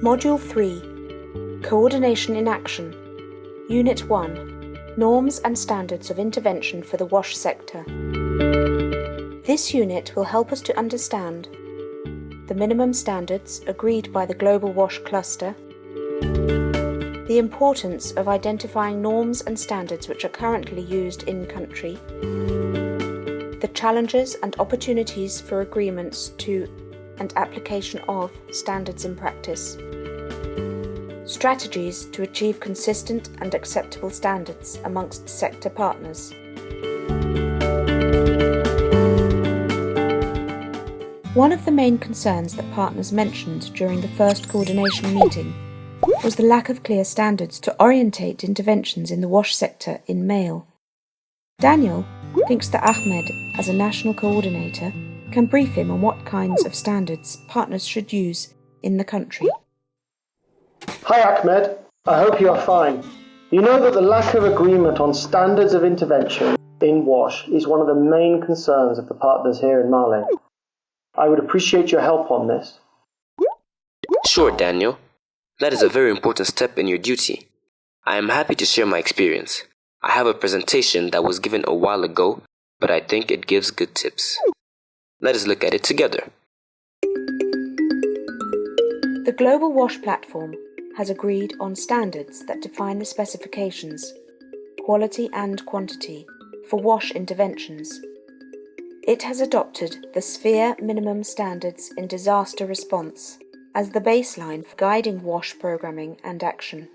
Module 3, Coordination in Action, Unit 1, Norms and Standards of Intervention for the WASH sector. This unit will help us to understand the minimum standards agreed by the Global WASH Cluster, the importance of identifying norms and standards which are currently used in country, the challenges and opportunities for agreements to and application of standards in practice, strategies to achieve consistent and acceptable standards amongst sector partners. One of the main concerns that partners mentioned during the first coordination meeting was the lack of clear standards to orientate interventions in the WASH sector in Mail. Daniel thinks that Ahmed, as a national coordinator, can brief him on what kinds of standards partners should use in the country. Hi Ahmed, I hope you are fine. You know that the lack of agreement on standards of intervention in WASH is one of the main concerns of the partners here in Mali. I would appreciate your help on this. Sure, Daniel. That is a very important step in your duty. I am happy to share my experience. I have a presentation that was given a while ago, but I think it gives good tips. Let us look at it together. The Global WASH Platform has agreed on standards that define the specifications, quality and quantity, for WASH interventions. It has adopted the Sphere Minimum Standards in Disaster Response as the baseline for guiding WASH programming and action.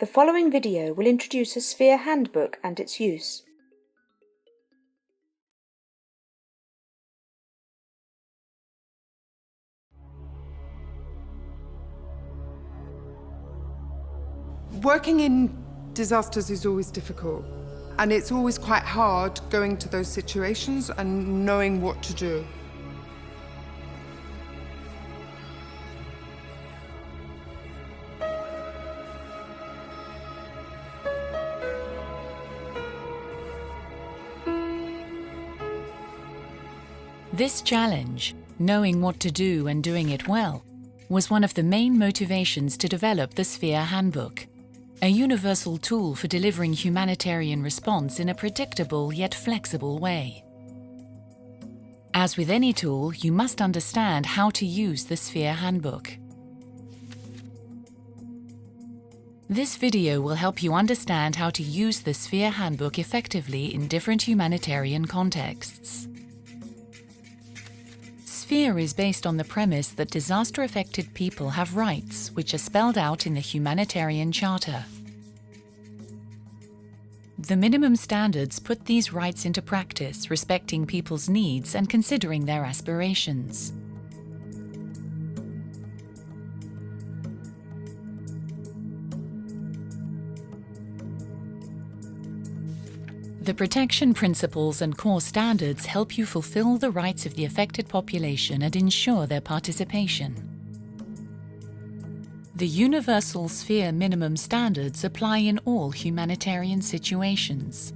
The following video will introduce a Sphere handbook and its use. Working in disasters is always difficult, and it's always quite hard going to those situations and knowing what to do. This challenge, knowing what to do and doing it well, was one of the main motivations to develop the Sphere Handbook, a universal tool for delivering humanitarian response in a predictable yet flexible way. As with any tool, you must understand how to use the Sphere Handbook. This video will help you understand how to use the Sphere Handbook effectively in different humanitarian contexts. Sphere is based on the premise that disaster-affected people have rights which are spelled out in the Humanitarian Charter. The minimum standards put these rights into practice, respecting people's needs and considering their aspirations. The protection principles and core standards help you fulfill the rights of the affected population and ensure their participation. The Universal Sphere minimum standards apply in all humanitarian situations.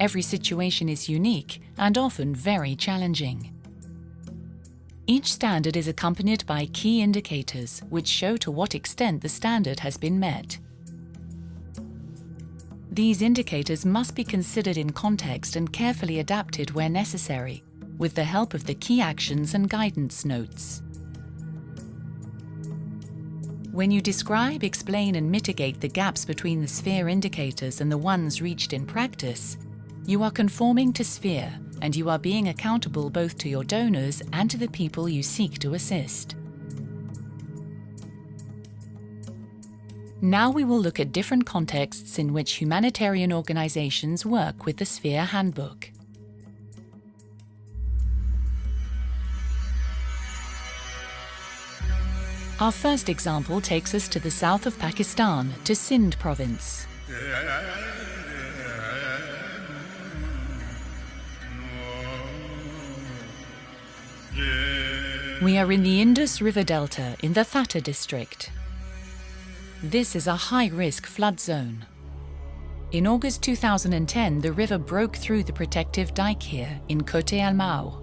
Every situation is unique and often very challenging. Each standard is accompanied by key indicators which show to what extent the standard has been met. These indicators must be considered in context and carefully adapted where necessary, with the help of the key actions and guidance notes. When you describe, explain and mitigate the gaps between the Sphere indicators and the ones reached in practice, you are conforming to Sphere and you are being accountable both to your donors and to the people you seek to assist. Now we will look at different contexts in which humanitarian organizations work with the Sphere Handbook. Our first example takes us to the south of Pakistan, to Sindh province. We are in the Indus River Delta in the Thatta district. This is a high-risk flood zone. In August 2010, the river broke through the protective dike here in Kotte Al Mau.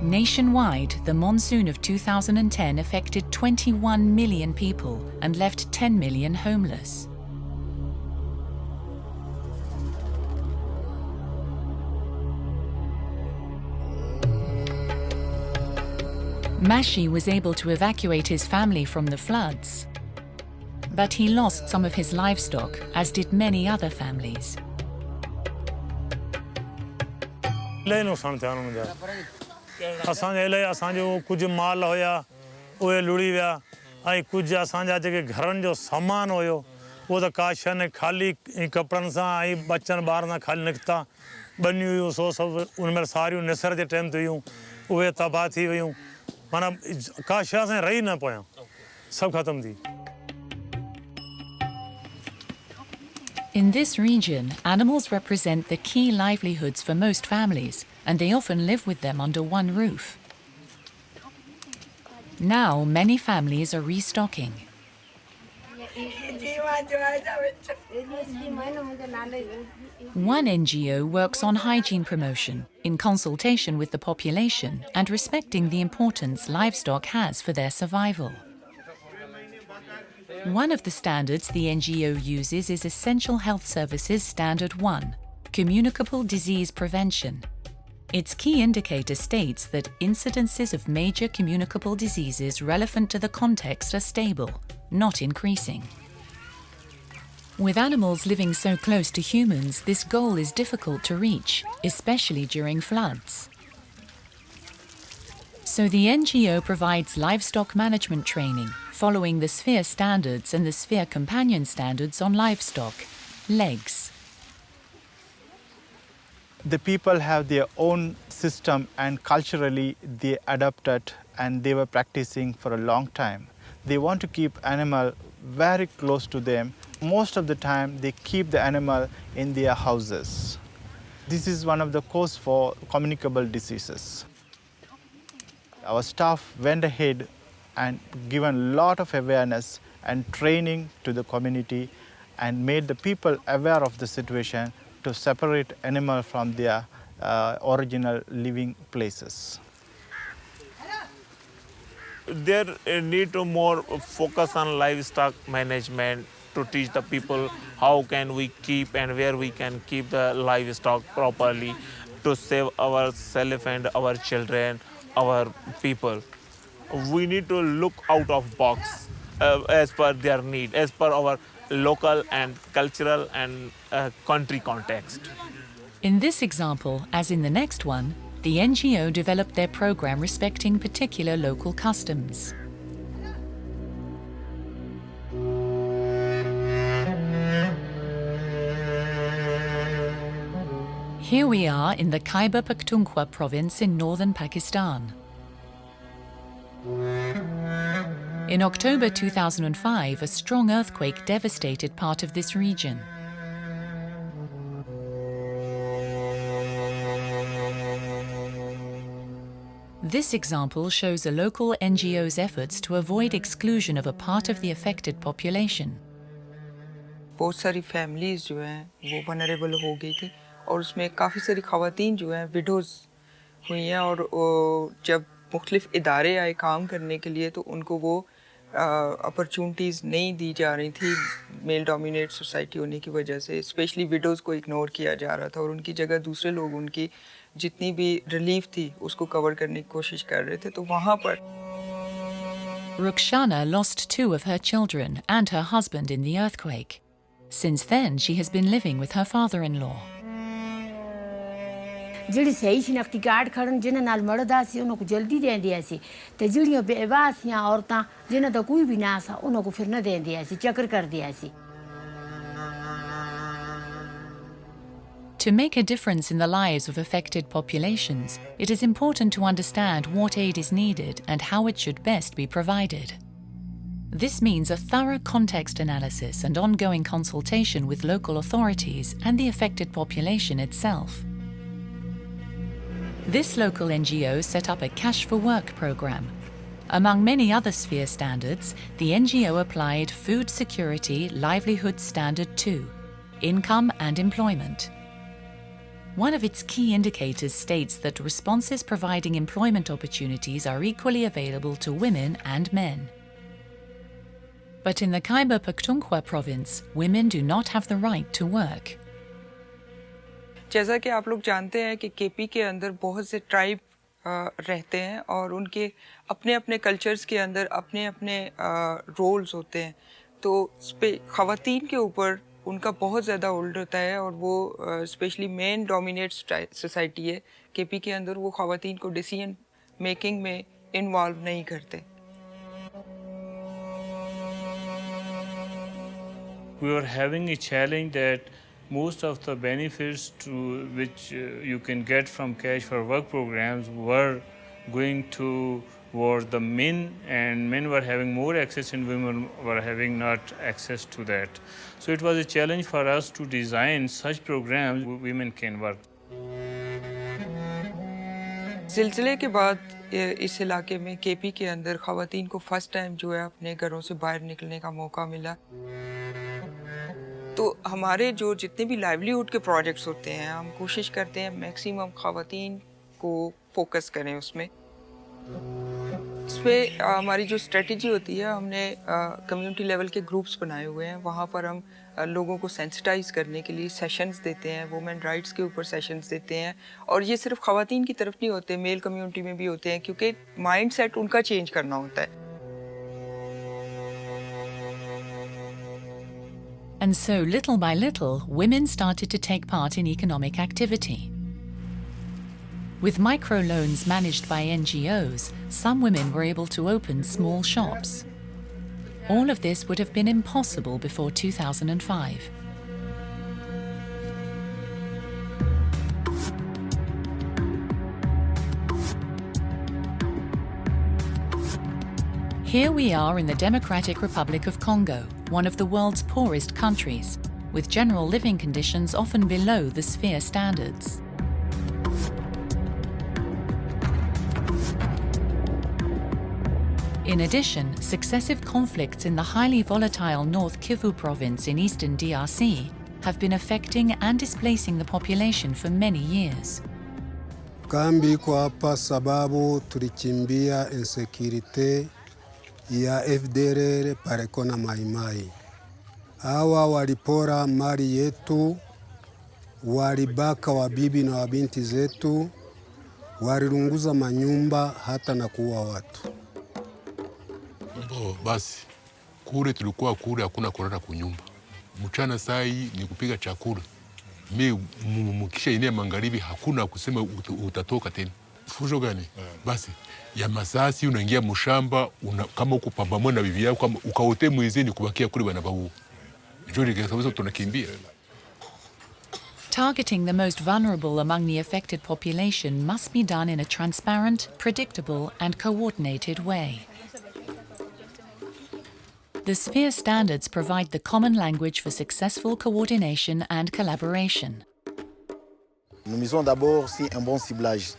Nationwide, the monsoon of 2010 affected 21 million people and left 10 million homeless. Mashi was able to evacuate his family from the floods, but he lost some of his livestock, as did many other families. असांजो कुछ माल होया उहे लुड़ी विया ऐं कुछ असांजा जेके घरनि जो सामान हुयो उहो त का शइ ने खाली कपिड़नि सां ऐं बचनि ॿारनि सां खाली निकिता बनियूं हुयूं सो सभु उनमें सारियूं निसर जे टाइम ते हुयूं उहे तबाह थी वियूं माना का शइ असां रही न पिया सभु ख़तमु थी. In this region, animals represent the key livelihoods for most families, and they often live with them under one roof. Now, many families are restocking. One NGO works on hygiene promotion, in consultation with the population and respecting the importance livestock has for their survival. One of the standards the NGO uses is Essential Health Services Standard 1, Communicable Disease Prevention. Its key indicator states that incidences of major communicable diseases relevant to the context are stable, not increasing. With animals living so close to humans, this goal is difficult to reach, especially during floods. So the NGO provides livestock management training, following the Sphere standards and the Sphere companion standards on livestock, LEGS. The people have their own system and culturally they adapted and they were practicing for a long time. They want to keep animal very close to them. Most of the time they keep the animal in their houses. This is one of the causes for communicable diseases. Our staff went ahead and given a lot of awareness and training to the community and made the people aware of the situation to separate animal from their original living places. There need to more focus on livestock management to teach the people how can we keep and where we can keep the livestock properly to save ourselves and our children, our people. We need to look out of box as per their need, as per our local and cultural and country context. In this example, as in the next one, the NGO developed their program respecting particular local customs. Here we are in the Khyber Pakhtunkhwa province in northern Pakistan. In October 2005, a strong earthquake devastated part of this region. This example shows a local NGO's efforts to avoid exclusion of a part of the affected population. बहुत सारी families जो हैं वो vulnerable हो गई थी और उसमें काफ़ी सारी ख़वातीन जो हैं विडोज़ हुई हैं और जब मुख्तलिफ इदारे आए काम करने के लिए तो उनको वो अपॉर्चुनिटीज़ नहीं दी जा रही थी मेल डोमिनेट सोसाइटी होने की वजह से स्पेशली विडोज़ को इग्नोर किया जा रहा था और उनकी जगह दूसरे लोग उनकी जितनी भी रिलीफ थी उसको कवर करने की कोशिश कर रहे थे तो वहाँ पर Rukshana lost 2 of her children and her husband in the earthquake. Since then, she has been living with her father-in-law. ਜਿਹੜੀ ਸਹੀ ਸ਼ਨਾਖਤੀ ਕਾਰਡ ਖੜਨ ਜਿਨ੍ਹਾਂ ਨਾਲ ਮਰਦਾ ਸੀ ਉਹਨਾਂ ਨੂੰ ਜਲਦੀ ਦੇਂਦੇ ਸੀ ਤੇ ਜਿਹੜੀਆਂ ਬੇਵਾਸੀਆਂ ਔਰਤਾਂ ਜਿਨ੍ਹਾਂ ਦਾ ਕੋਈ ਵੀ ਨਾ ਸੀ ਉਹਨਾਂ ਨੂੰ ਫਿਰ ਨਾ ਦੇਂਦੇ ਸੀ ਚੱਕਰ ਕਰਦੇ ਸੀ. To make a difference in the lives of affected populations, it is important to understand what aid is needed and how it should best be provided. This means a thorough context analysis and ongoing consultation with local authorities and the affected population itself. This local NGO set up a Cash for Work program. Among many other Sphere standards, the NGO applied Food Security Livelihood Standard 2, Income and Employment. One of its key indicators states that responses providing employment opportunities are equally available to women and men. But in the Khyber Pakhtunkhwa province, women do not have the right to work. जैसा कि आप लोग जानते हैं कि KP के अंदर बहुत से ट्राइब रहते हैं और उनके अपने अपने कल्चर्स के अंदर अपने अपने रोल्स होते हैं, तो ख़वातीन के ऊपर उनका बहुत ज़्यादा होल्ड होता है और वो स्पेशली मेन डोमिनेट सोसाइटी है केपी के अंदर, वो ख़वातीन को डिसीजन मेकिंग में इन्वॉल्व नहीं करते. We were having a challenge that most of the benefits to which you can get from cash for work programs were going towards the men, and men were having more access and women were having not access to that. So it was a challenge for us to design such programs where women can work. ज़िलज़िले के बाद इस इलाके में KP के अंदर ख़वातीन को first time जो है अपने घरों से बाहर निकलने का मौका मिला. तो हमारे जो जितने भी लाइवलीहुड के प्रोजेक्ट्स होते हैं, हम कोशिश करते हैं मैक्सिमम ख़वातीन को फोकस करें उसमें. इस पर हमारी जो स्ट्रेटजी होती है, हमने कम्युनिटी लेवल के ग्रुप्स बनाए हुए हैं. वहाँ पर हम लोगों को सेंसिटाइज करने के लिए सेशंस देते हैं, वुमेन राइट्स के ऊपर सेशंस देते हैं. और ये सिर्फ ख़वातीन की तरफ नहीं होते, मेल कम्युनिटी में भी होते हैं, क्योंकि माइंड सेट उनका चेंज करना होता है. And so, little by little, women started to take part in economic activity. With microloans managed by NGOs, some women were able to open small shops. All of this would have been impossible before 2005. Here we are in the Democratic Republic of Congo, one of the world's poorest countries, with general living conditions often below the sphere standards. In addition, successive conflicts in the highly volatile North Kivu province in eastern DRC have been affecting and displacing the population for many years. Kambi iko hapa sababu tulikimbia insecurity ya FDLR pareko na maimai. Hawa walipora mali yetu, walibaka wabibi na wabinti zetu, walirunguza manyumba hata na kuua watu. Basi kule tulikuwa kule, hakuna kulala kunyumba. Mchana saa hii ni kupiga chakula. Mkisha ine magharibi hakuna kusema utatoka tena. Fujo gani? Basi ya masasi unaingia mshamba, kama uko pambamwe na bibi yako, kama ukaote mwezeni kubakia kule bana babu. Njoo nikasema tunakimbia. Targeting the most vulnerable among the affected population must be done in a transparent, predictable and coordinated way. The Sphere standards provide the common language for successful coordination and collaboration. Nous misons d'abord sur un bon ciblage.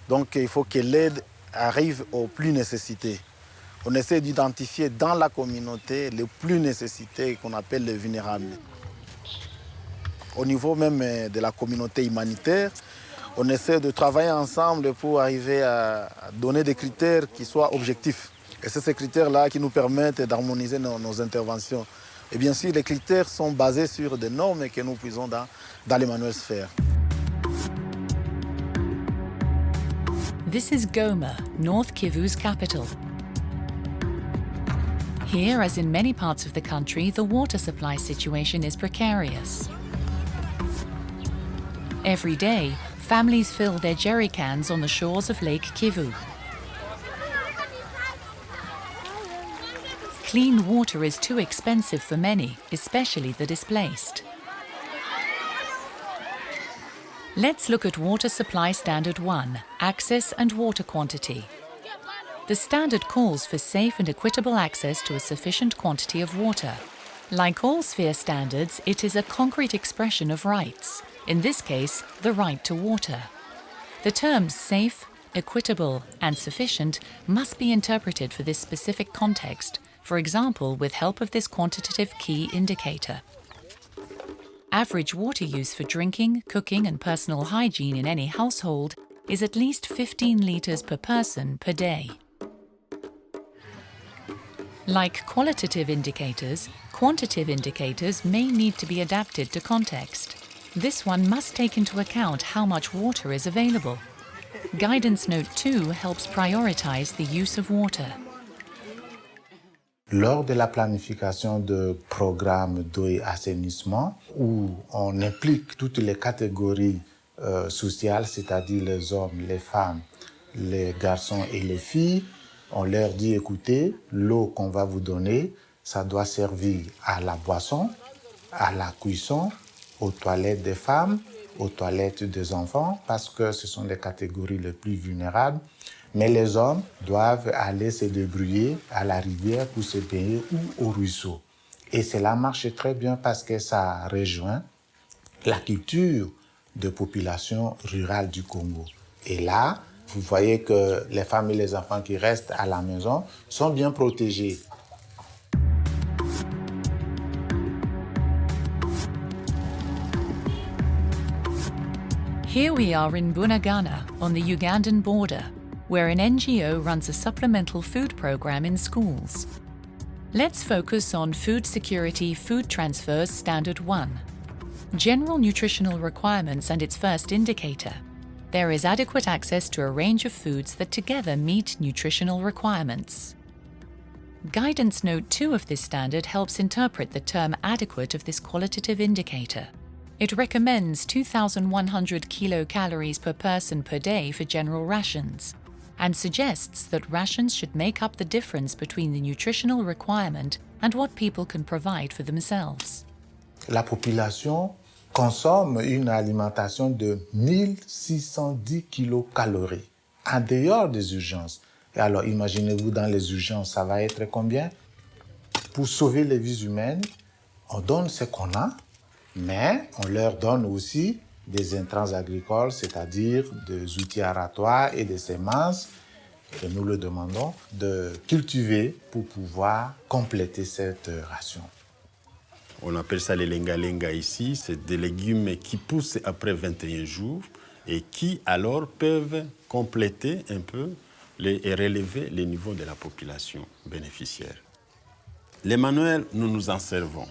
Donc il faut que l'aide arrive aux plus nécessités. On essaie d'identifier dans la communauté les plus nécessités qu'on appelle les vulnérables. Au niveau même de la communauté humanitaire, on essaie de travailler ensemble pour arriver à donner des critères qui soient objectifs. Et c'est ces critères-là qui nous permettent d'harmoniser nos interventions. Et bien sûr, les critères sont basés sur des normes que nous puisons dans les manuels Sphere. This is Goma, North Kivu's capital. Here, as in many parts of the country, the water supply situation is precarious. Every day, families fill their jerry cans on the shores of Lake Kivu. Clean water is too expensive for many, especially the displaced. Let's look at Water Supply Standard 1, Access and Water Quantity. The standard calls for safe and equitable access to a sufficient quantity of water. Like all Sphere standards, it is a concrete expression of rights, in this case, the right to water. The terms safe, equitable and sufficient must be interpreted for this specific context, for example, with help of this quantitative key indicator. Average water use for drinking, cooking, and personal hygiene in any household is at least 15 litres per person per day. Like qualitative indicators, quantitative indicators may need to be adapted to context. This one must take into account how much water is available. Guidance Note 2 helps prioritize the use of water. Lors de la planification de programmes d'eau et assainissement, où on implique toutes les catégories sociales, c'est-à-dire les hommes, les femmes, les garçons et les filles, on leur dit, écoutez, l'eau qu'on va vous donner, ça doit servir à la boisson, à la cuisson, aux toilettes des femmes, aux toilettes des enfants, parce que ce sont les catégories les plus vulnérables. Mais les hommes doivent aller se débrouiller à la rivière pour se baigner ou au ruisseau. Et cela marche très bien parce que ça rejoint la culture de population rurale du Congo. Et là, vous voyez que les femmes et les enfants qui restent à la maison sont bien protégés. Here we are in Bunagana, on the Ugandan border, where an NGO runs a supplemental food program in schools. Let's focus on Food Security Food Transfers Standard 1. General nutritional requirements and its first indicator. There is adequate access to a range of foods that together meet nutritional requirements. Guidance Note 2 of this standard helps interpret the term adequate of this qualitative indicator. It recommends 2,100 kilocalories per person per day for general rations, and suggests that rations should make up the difference between the nutritional requirement and what people can provide for themselves. La population consomme une alimentation de 1610 kilocalories en dehors des urgences. Et alors, imaginez-vous dans les urgences, ça va être combien? Pour sauver les vies humaines, on donne ce qu'on a, mais on leur donne aussi des intrants agricoles, c'est-à-dire des outils aratoires et des semences. Et nous leur demandons de cultiver pour pouvoir compléter cette ration. On appelle ça les lenga-lenga ici. C'est des légumes qui poussent après 21 jours et qui alors peuvent compléter un peu et relever les niveaux de la population bénéficiaire. Les manuels, nous nous en servons,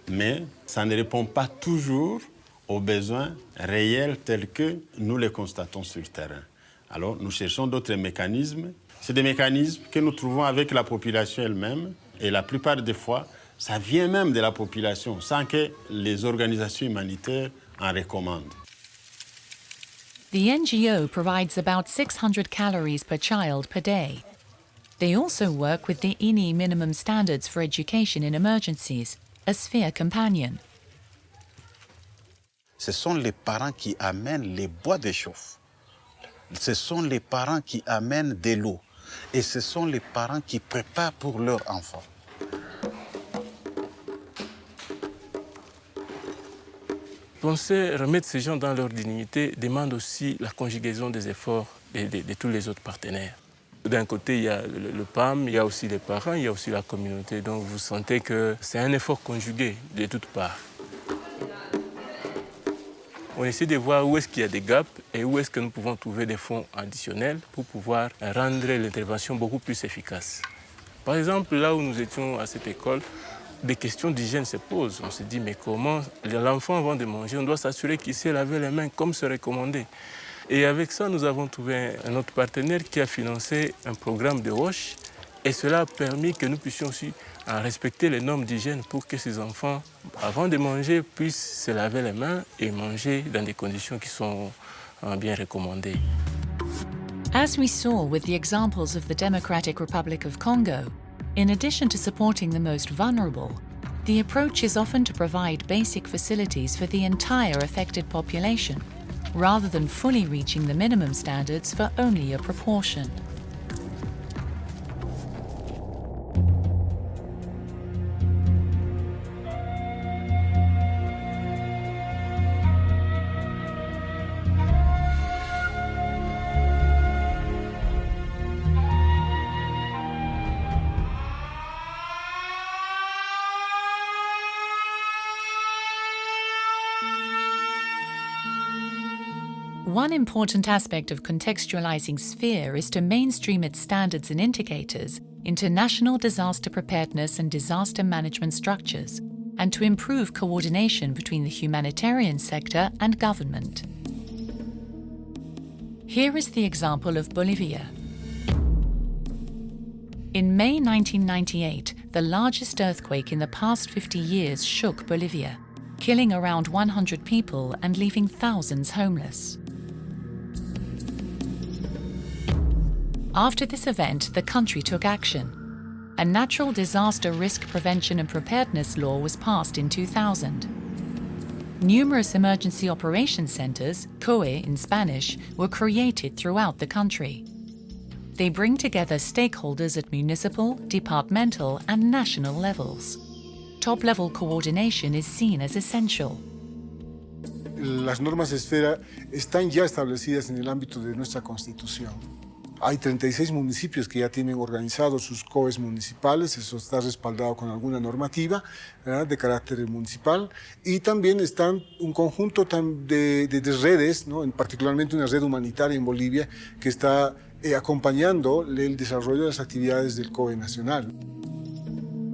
mais ça ne répond pas toujours aux besoins réels tels que nous les constatons sur le terrain. Alors, nous cherchons d'autres mécanismes. C'est des mécanismes que nous trouvons avec la population elle-même et la plupart des fois, ça vient même de la population sans que les organisations humanitaires en recommandent. The NGO provides about 600 calories per child per day. They also work with the INI minimum standards for education in emergencies, a sphere companion. Ce sont les parents qui amènent les bois de chauffe. Ce sont les parents qui amènent de l'eau. Et ce sont les parents qui préparent pour leurs enfants. Penser remettre ces gens dans leur dignité demande aussi la conjugaison des efforts de tous les autres partenaires. D'un côté, il y a le PAM, il y a aussi les parents, il y a aussi la communauté. Donc vous sentez que c'est un effort conjugué de toutes parts. On essaie de voir où est-ce qu'il y a des gaps et où est-ce que nous pouvons trouver des fonds additionnels pour pouvoir rendre l'intervention beaucoup plus efficace. Par exemple, là où nous étions à cette école, des questions d'hygiène se posent. On se dit, mais comment l'enfant, avant de manger, on doit s'assurer qu'il sait laver les mains comme c'est recommandé. Et avec ça, nous avons trouvé un autre partenaire qui a financé un programme de WASH. Et cela a permis que nous puissions aussi respecter les normes d'hygiène pour que ces enfants, avant de manger, puissent se laver les mains et manger dans des conditions qui sont bien recommandées. As we saw with the examples of the Democratic Republic of Congo, in addition to supporting the most vulnerable, the approach is often to provide basic facilities for the entire affected population, rather than fully reaching the minimum standards for only a proportion. One important aspect of contextualizing SPHERE is to mainstream its standards and indicators into national disaster preparedness and disaster management structures, and to improve coordination between the humanitarian sector and government. Here is the example of Bolivia. In May 1998, the largest earthquake in the past 50 years shook Bolivia, killing around 100 people and leaving thousands homeless. After this event, the country took action. A natural disaster risk prevention and preparedness law was passed in 2000. Numerous emergency operations centers, COE in Spanish, were created throughout the country. They bring together stakeholders at municipal, departmental, and national levels. Top-level coordination is seen as essential. Las normas Esfera están ya establecidas en el ámbito de nuestra Constitución. Hay 36 municipios que ya tienen organizados sus COEs municipales, eso está respaldado con alguna normativa, ¿verdad?, de carácter municipal, y también están un conjunto de redes, ¿no?, particularmente una red humanitaria en Bolivia que está acompañando el desarrollo de las actividades del COE nacional.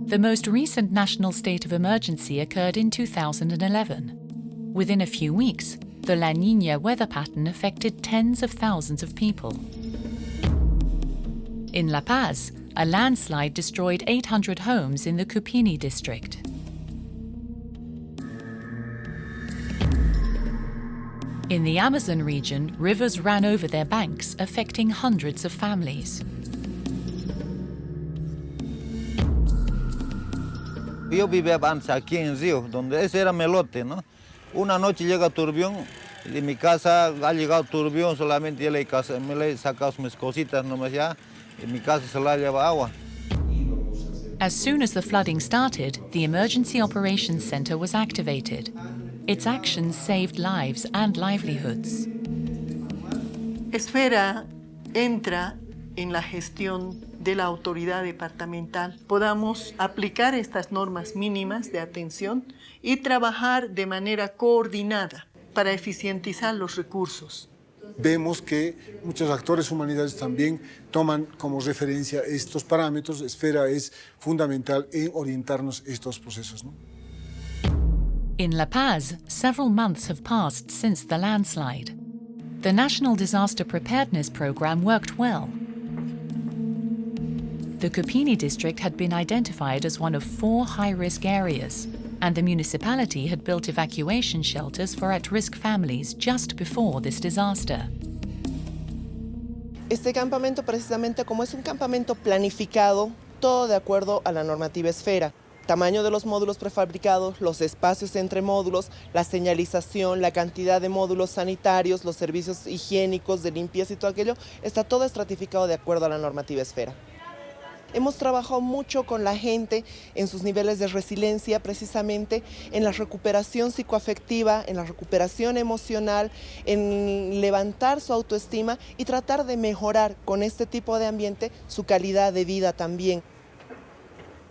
The most recent national state of emergency occurred in 2011. Within a few weeks, the La Niña weather pattern affected tens of thousands of people. In La Paz, a landslide destroyed 800 homes in the Cupini district. In the Amazon region, rivers ran over their banks, affecting hundreds of families. Yo vivía antes aquí en Río, donde ese era Melote, ¿no? Una noche llega Turbión, de mi casa ha llegado Turbión, solamente me le he sacado mis cositas nomás ya, en mi casa se la lleva agua. As soon as the flooding started, the Emergency Operations Center was activated. Its actions saved lives and livelihoods. Esfera entra en la gestión de la autoridad departamental. Podamos aplicar estas normas mínimas de atención y trabajar de manera coordinada para eficientizar los recursos. Vemos que muchos actores humanitarios también toman como referencia estos parámetros. Esfera es fundamental en orientarnos estos procesos, ¿no? In La Paz, several months have passed since the landslide. The National Disaster Preparedness Program worked well. The Cupini district had been identified as one of 4 high-risk areas, and the municipality had built evacuation shelters for at-risk families just before this disaster. Este campamento, precisamente como es un campamento planificado, todo de acuerdo a la normativa Esfera. Tamaño de los módulos prefabricados, los espacios entre módulos, la señalización, la cantidad de módulos sanitarios, los servicios higiénicos, de limpieza y todo aquello, está todo estratificado de acuerdo a la normativa Esfera. Hemos trabajado mucho con la gente en sus niveles de resiliencia, precisamente en la recuperación psicoafectiva, en la recuperación emocional, en levantar su autoestima y tratar de mejorar con este tipo de ambiente su calidad de vida también.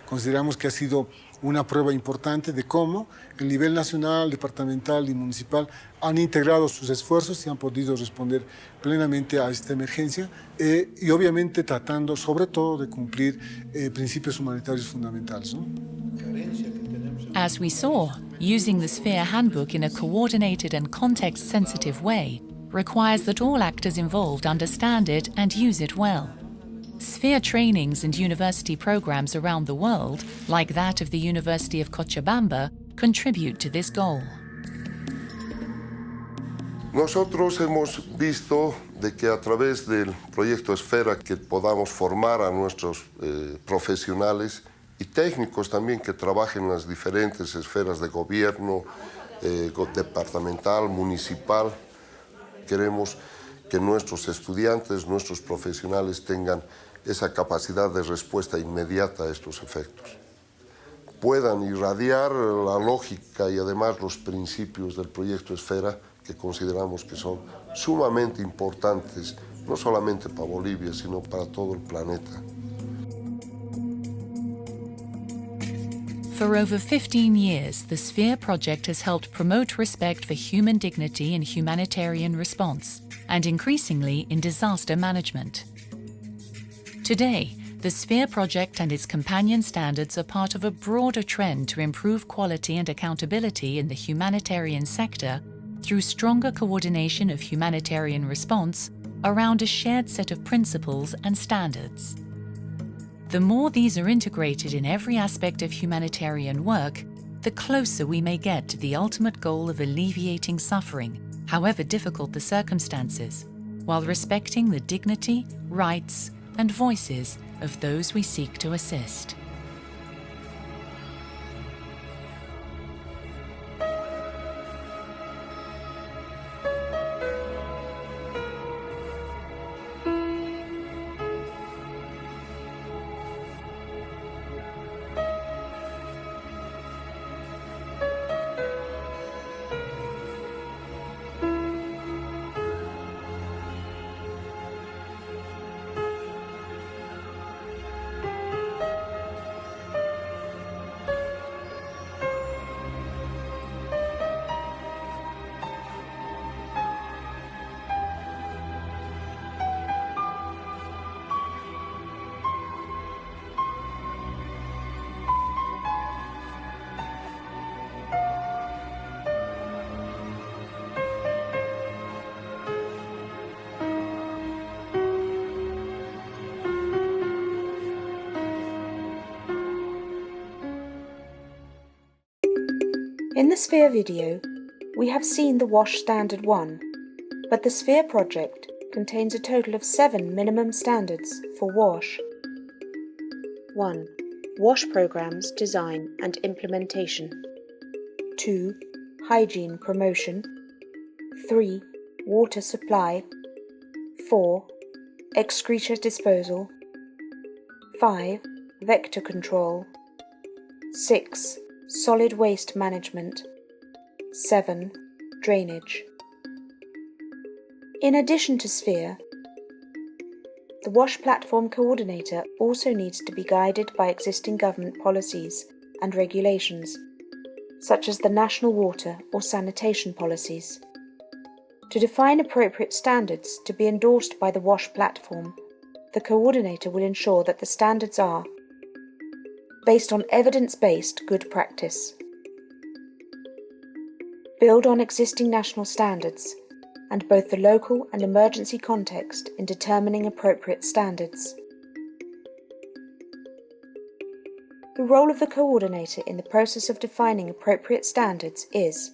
Consideramos que ha sido una prueba importante de cómo el nivel nacional, departamental y municipal han integrado sus esfuerzos y han podido responder plenamente a esta emergencia y obviamente tratando sobre todo de cumplir principios humanitarios fundamentales, ¿no? As we saw, using the SPHERE Handbook in a coordinated and context-sensitive way requires that all actors involved understand it and use it well. SPHERE trainings and university programs around the world, like that of the University of Cochabamba, contribute to this goal. Nosotros hemos visto de que a través del proyecto Esfera que podamos formar a nuestros profesionales y técnicos también que trabajen en las diferentes esferas de gobierno, departamental, municipal. Queremos que nuestros estudiantes, nuestros profesionales tengan esa capacidad de respuesta inmediata a estos efectos. Puedan irradiar la lógica y además los principios del proyecto Esfera que consideramos que son sumamente importantes, no solamente para Bolivia, sino para todo el planeta. For over 15 years, the SPHERE project has helped promote respect for human dignity in humanitarian response, and increasingly in disaster management. Today, the SPHERE project and its companion standards are part of a broader trend to improve quality and accountability in the humanitarian sector through stronger coordination of humanitarian response around a shared set of principles and standards. The more these are integrated in every aspect of humanitarian work, the closer we may get to the ultimate goal of alleviating suffering, however difficult the circumstances, while respecting the dignity, rights, and voices of those we seek to assist. In the SPHERE video, we have seen the WASH Standard 1, but the SPHERE project contains a total of 7 minimum standards for WASH. 1. WASH programs design and implementation. 2. Hygiene promotion. 3. Water supply. 4. Excreta disposal. 5. Vector control. 6. Solid waste management. 7. Drainage. In addition to SPHERE, the WASH Platform Coordinator also needs to be guided by existing government policies and regulations, such as the National Water or Sanitation Policies. To define appropriate standards to be endorsed by the WASH Platform, the Coordinator will ensure that the standards are based on evidence-based good practice, build on existing national standards, and both the local and emergency context in determining appropriate standards. The role of the coordinator in the process of defining appropriate standards is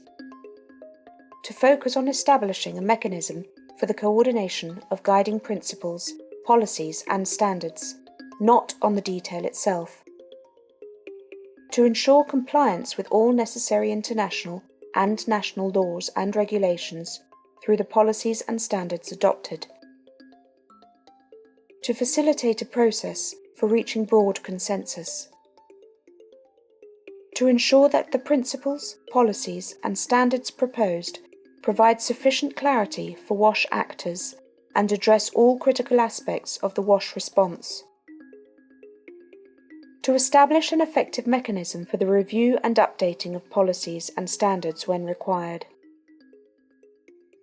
to focus on establishing a mechanism for the coordination of guiding principles, policies, and standards, not on the detail itself. To ensure compliance with all necessary international and national laws and regulations through the policies and standards adopted. To facilitate a process for reaching broad consensus. To ensure that the principles, policies, and standards proposed provide sufficient clarity for WASH actors and address all critical aspects of the WASH response. To establish an effective mechanism for the review and updating of policies and standards when required.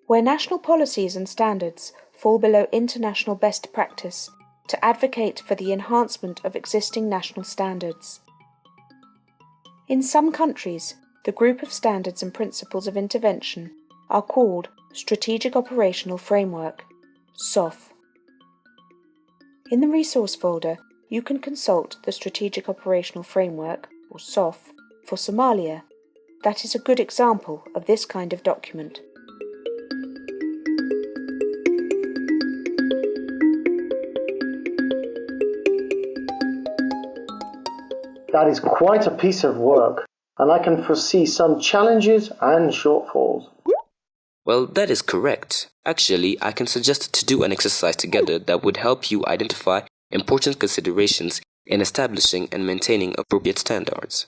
Where national policies and standards fall below international best practice, to advocate for the enhancement of existing national standards. In some countries, the group of standards and principles of intervention are called Strategic Operational Framework, SOF. In the resource folder, you can consult the Strategic Operational Framework, or SOF, for Somalia. That is a good example of this kind of document. That is quite a piece of work, and I can foresee some challenges and shortfalls. Well, that is correct. Actually, I can suggest to do an exercise together that would help you identify important considerations in establishing and maintaining appropriate standards.